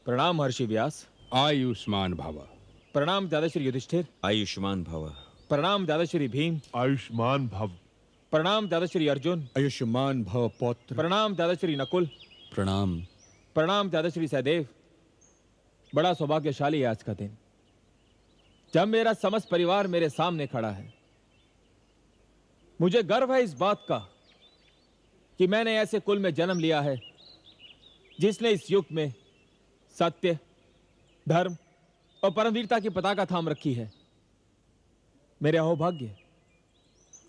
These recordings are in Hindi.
प्रणाम महर्षि व्यास। आयुष्मान भव। प्रणाम दादाश्री युधिष्ठिर। आयुष्मान भव। प्रणाम दादाश्री भीम। आयुष्मान भव। प्रणाम दादाश्री अर्जुन। आयुष्मान भव पौत्र। प्रणाम दादाश्री नकुल। प्रणाम। प्रणाम दादाश्री सहदेव। बड़ा सौभाग्यशाली है आज का दिन, जब मेरा समस्त परिवार मेरे सामने खड़ा है। मुझे गर्व है इस बात का कि मैंने ऐसे कुल में जन्म लिया है जिसने इस युग में सत्य, धर्म और परमवीरता की पताका थाम रखी है। मेरे अहोभाग्य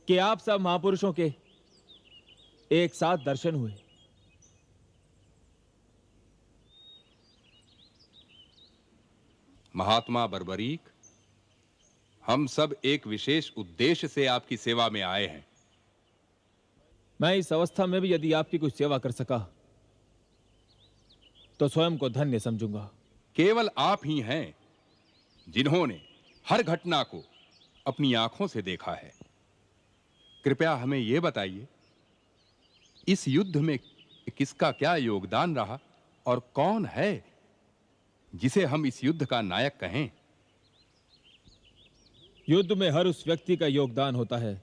कि आप सब महापुरुषों के एक साथ दर्शन हुए। महात्मा बर्बरीक, हम सब एक विशेष उद्देश्य से आपकी सेवा में आए हैं। मैं इस अवस्था में भी यदि आपकी कुछ सेवा कर सका तो स्वयं को धन्य समझूंगा। केवल आप ही हैं जिन्होंने हर घटना को अपनी आंखों से देखा है। कृपया हमें यह बताइए, इस युद्ध में किसका क्या योगदान रहा और कौन है जिसे हम इस युद्ध का नायक कहें? युद्ध में हर उस व्यक्ति का योगदान होता है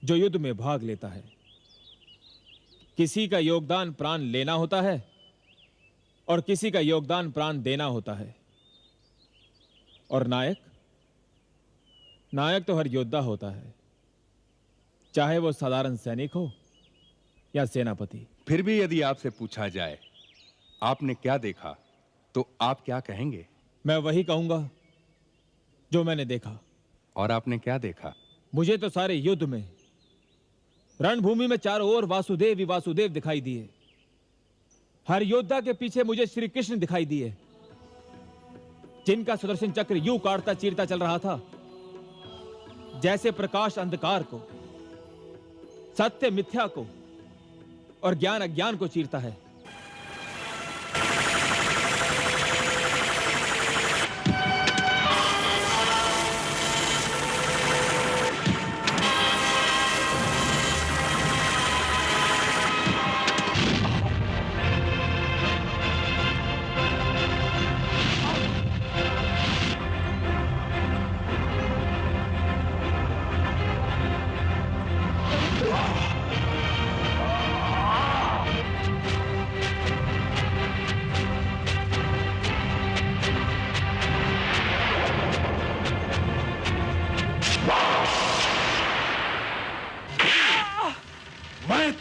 जो युद्ध में भाग लेता है। किसी का योगदान प्राण लेना होता है और किसी का योगदान प्राण देना होता है। और नायक तो हर योद्धा होता है, चाहे वो साधारण सैनिक हो या सेनापति। फिर भी यदि आपसे पूछा जाए आपने क्या देखा तो आप क्या कहेंगे? मैं वही कहूंगा जो मैंने देखा। और आपने क्या देखा? मुझे तो सारे युद्ध में रणभूमि में चारों ओर वासुदेव ही वासुदेव दिखाई दिए। हर योद्धा के पीछे मुझे श्री कृष्ण दिखाई दिए, जिनका सुदर्शन चक्र यूं काटता चीरता चल रहा था जैसे प्रकाश अंधकार को, सत्य मिथ्या को और ज्ञान अज्ञान को चीरता है।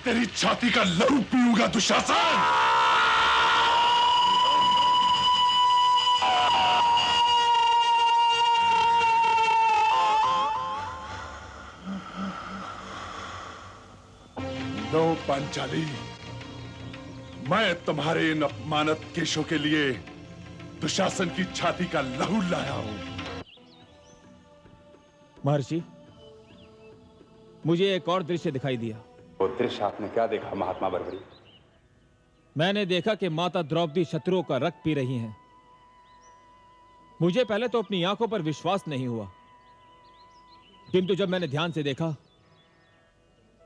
तेरी छाती का लहू पीऊंगा दुशासन। नो पांचाली, मैं तुम्हारे इन अपमानित केशों के लिए दुशासन की छाती का लहू लाया हूं। महर्षि, मुझे एक और दृश्य दिखाई दिया। वो दृश्य आपने क्या देखा महात्मा बर्बरी? मैंने देखा कि माता द्रौपदी शत्रुओं का रक्त पी रही हैं। मुझे पहले तो अपनी आंखों पर विश्वास नहीं हुआ, किंतु जब मैंने ध्यान से देखा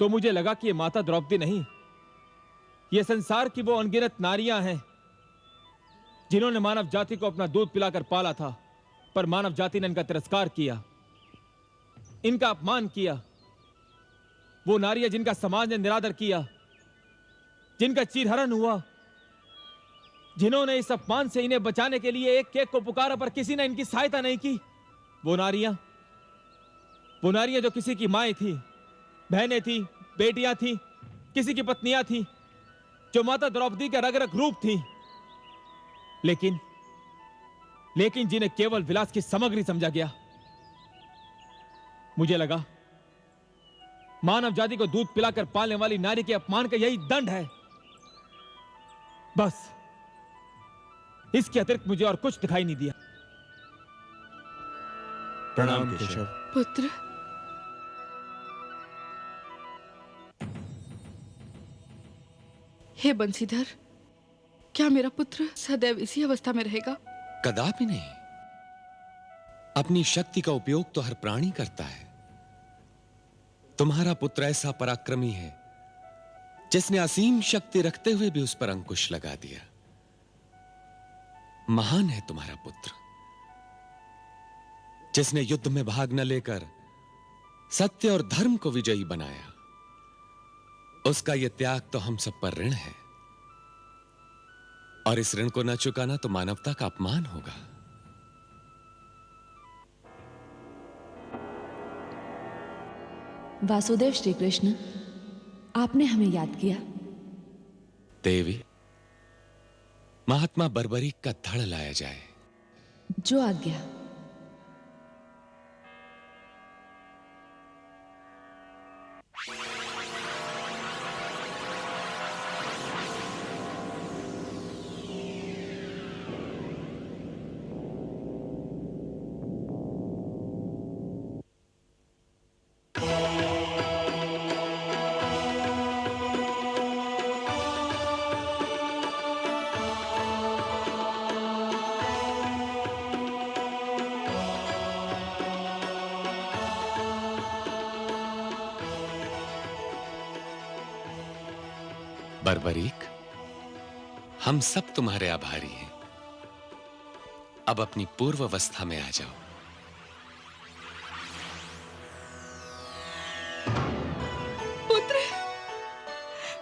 तो मुझे लगा कि ये माता द्रौपदी नहीं, ये संसार की वो अनगिनत नारियां हैं जिन्होंने मानव जाति को अपना दूध पिलाकर पाला था, पर मानव जाति ने इनका तिरस्कार किया, इनका अपमान किया। वो नारियां जिनका समाज ने निरादर किया, जिनका चीरहरण हुआ, जिन्होंने इस अपमान से इन्हें बचाने के लिए एक एक को पुकारा पर किसी ने इनकी सहायता नहीं की। वो नारियां जो किसी की माएं थी, बहनें थी, बेटियां थी, किसी की पत्नियां थी, जो माता द्रौपदी का रग रग रूप थी, लेकिन जिन्हें केवल विलास की सामग्री समझा गया। मुझे लगा मानव जाति को दूध पिलाकर पालने वाली नारी के अपमान का यही दंड है। बस इसके अतिरिक्त मुझे और कुछ दिखाई नहीं दिया। प्रणाम केशव। पुत्र, हे बंसीधर, क्या मेरा पुत्र सदैव इसी अवस्था में रहेगा? कदापि नहीं। अपनी शक्ति का उपयोग तो हर प्राणी करता है। तुम्हारा पुत्र ऐसा पराक्रमी है जिसने असीम शक्ति रखते हुए भी उस पर अंकुश लगा दिया। महान है तुम्हारा पुत्र, जिसने युद्ध में भाग न लेकर सत्य और धर्म को विजयी बनाया। उसका यह त्याग तो हम सब पर ऋण है, और इस ऋण को न चुकाना तो मानवता का अपमान होगा। वासुदेव श्री कृष्ण, आपने हमें याद किया। देवी, महात्मा बर्बरीक का धड़ लाया जाए। जो आज्ञा। बर्बरीक, हम सब तुम्हारे आभारी हैं। अब अपनी पूर्व अवस्था में आ जाओ। पुत्र,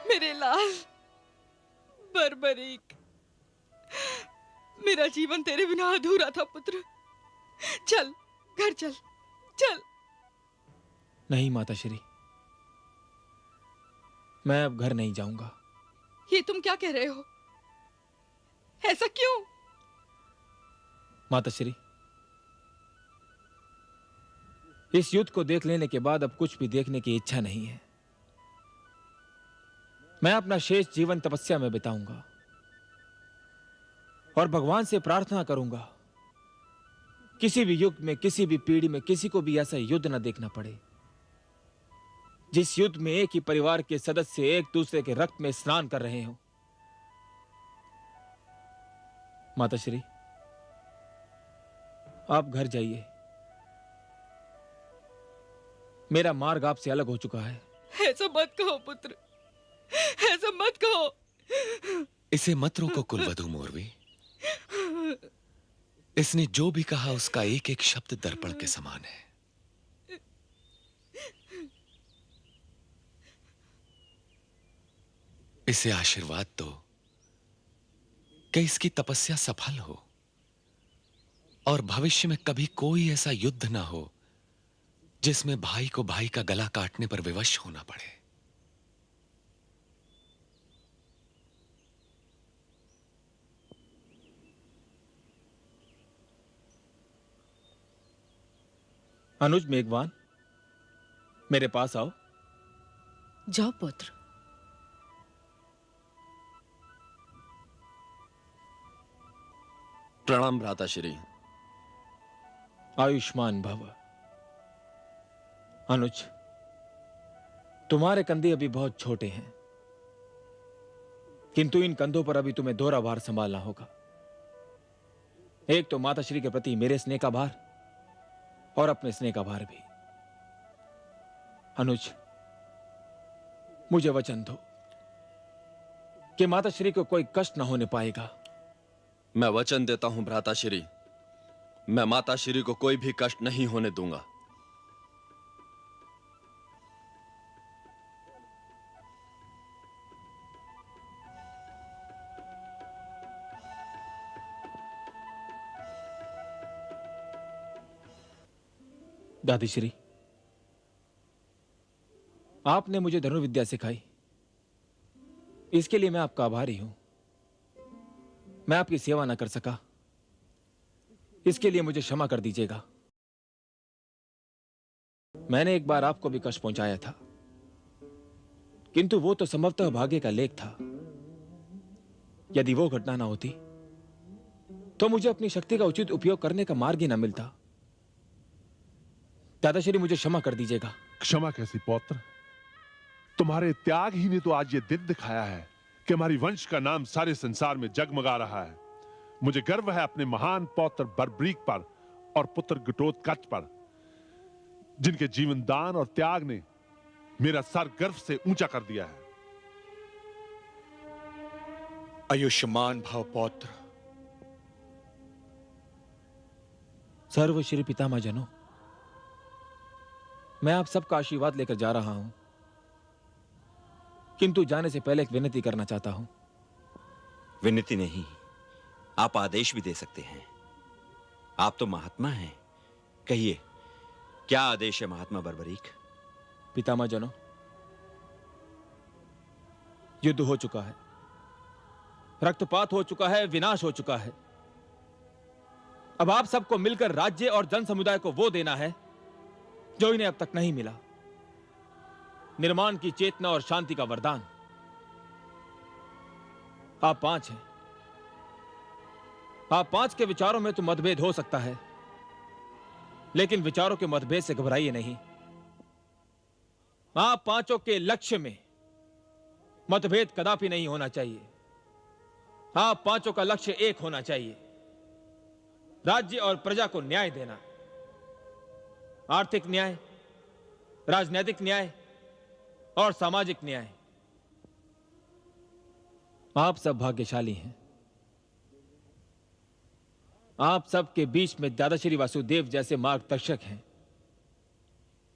मेरे लाल बर्बरीक, मेरा जीवन तेरे बिना अधूरा था पुत्र। चल, घर चल, चल। नहीं माताश्री, मैं अब घर नहीं जाऊंगा। ये तुम क्या कह रहे हो? ऐसा क्यों? माताश्री, इस युद्ध को देख लेने के बाद अब कुछ भी देखने की इच्छा नहीं है। मैं अपना शेष जीवन तपस्या में बिताऊंगा और भगवान से प्रार्थना करूंगा, किसी भी युग में, किसी भी पीढ़ी में किसी को भी ऐसा युद्ध न देखना पड़े, जिस युद्ध में एक ही परिवार के सदस्य एक दूसरे के रक्त में स्नान कर रहे हो। माताश्री, आप घर जाइए। मेरा मार्ग आपसे अलग हो चुका है। ऐसा मत कहो पुत्र, ऐसा मत कहो। इसे मत रोको कुलवधू मोरवी। इसने जो भी कहा उसका एक एक शब्द दर्पण के समान है। इसे आशीर्वाद दो कि इसकी तपस्या सफल हो और भविष्य में कभी कोई ऐसा युद्ध ना हो जिसमें भाई को भाई का गला काटने पर विवश होना पड़े। अनुज मेघवान, मेरे पास आओ। जाओ पुत्र। प्रणाम भ्राताश्री। आयुष्मान भव। अनुज, तुम्हारे कंधे अभी बहुत छोटे हैं, किंतु इन कंधों पर अभी तुम्हें दोहरा भार संभालना होगा। एक तो माताश्री के प्रति मेरे स्नेह का भार और अपने स्नेह का भार भी। अनुज, मुझे वचन दो कि माताश्री को कोई कष्ट न होने पाएगा। मैं वचन देता हूं भ्राताश्री, मैं माताश्री को कोई भी कष्ट नहीं होने दूंगा। दादीश्री, आपने मुझे धनुर्विद्या सिखाई, इसके लिए मैं आपका आभारी हूं। मैं आपकी सेवा ना कर सका, इसके लिए मुझे क्षमा कर दीजिएगा। मैंने एक बार आपको भी कष्ट पहुंचाया था, किंतु वो तो संभवतः भाग्य का लेख था। यदि वो घटना ना होती तो मुझे अपनी शक्ति का उचित उपयोग करने का मार्ग ही ना मिलता। दादाश्री, मुझे क्षमा कर दीजिएगा। क्षमा कैसी पौत्र? तुम्हारे त्याग ही ने तो आज ये दिन दिखाया है कि हमारी वंश का नाम सारे संसार में जगमगा रहा है। मुझे गर्व है अपने महान पौत्र बर्बरीक पर और पुत्र घटोत्कच पर, जिनके जीवन दान और त्याग ने मेरा सर गर्व से ऊंचा कर दिया है। आयुष्मान भव पौत्र। सर्व श्री पितामह जनों, मैं आप सबका आशीर्वाद लेकर जा रहा हूं, किंतु जाने से पहले एक विनती करना चाहता हूं। विनती नहीं, आप आदेश भी दे सकते हैं। आप तो महात्मा हैं। कहिए, क्या आदेश है महात्मा बर्बरीक? पितामह जनों, युद्ध हो चुका है, रक्तपात हो चुका है, विनाश हो चुका है। अब आप सबको मिलकर राज्य और जन समुदाय को वो देना है जो इन्हें अब तक नहीं मिला, निर्माण की चेतना और शांति का वरदान। आप 5 हैं, आप 5 के विचारों में तो मतभेद हो सकता है, लेकिन विचारों के मतभेद से घबराइए नहीं। आप 5 के लक्ष्य में मतभेद कदापि नहीं होना चाहिए। आप 5 का लक्ष्य एक होना चाहिए, राज्य और प्रजा को न्याय देना। आर्थिक न्याय, राजनीतिक न्याय और सामाजिक न्याय। आप सब भाग्यशाली हैं। आप सब के बीच में दादा श्री वासुदेव जैसे मार्गदर्शक हैं।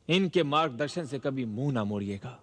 इनके मार्गदर्शन से कभी मुंह ना मोड़िएगा।